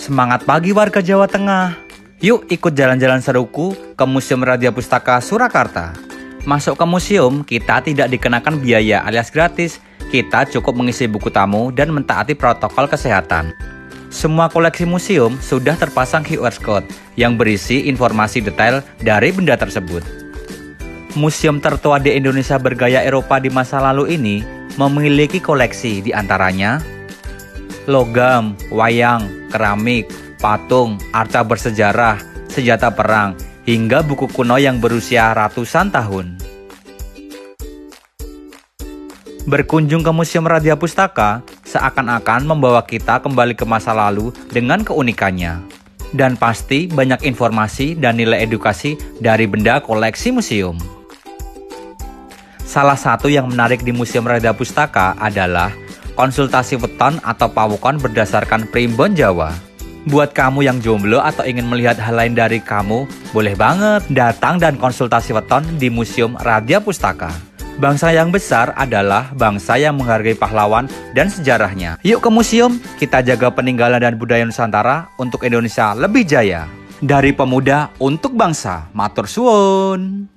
Semangat pagi warga Jawa Tengah. Yuk ikut jalan-jalan seruku ke Museum Radia Pustaka Surakarta. Masuk ke museum, kita tidak dikenakan biaya alias gratis. Kita cukup mengisi buku tamu dan mentaati protokol kesehatan. Semua koleksi museum sudah terpasang QR code yang berisi informasi detail dari benda tersebut. Museum tertua di Indonesia bergaya Eropa di masa lalu ini memiliki koleksi diantaranya logam, wayang, keramik, patung, arca bersejarah, senjata perang, hingga buku kuno yang berusia ratusan tahun. Berkunjung ke Museum Radia Pustaka seakan-akan membawa kita kembali ke masa lalu dengan keunikannya. Dan pasti banyak informasi dan nilai edukasi dari benda koleksi museum. Salah satu yang menarik di Museum Radia Pustaka adalah konsultasi weton atau pawukon berdasarkan primbon Jawa. Buat kamu yang jomblo atau ingin melihat hal lain dari kamu, boleh banget datang dan konsultasi weton di Museum Radia Pustaka. Bangsa yang besar adalah bangsa yang menghargai pahlawan dan sejarahnya. Yuk ke museum, kita jaga peninggalan dan budaya Nusantara untuk Indonesia lebih jaya. Dari pemuda untuk bangsa, matur suwun.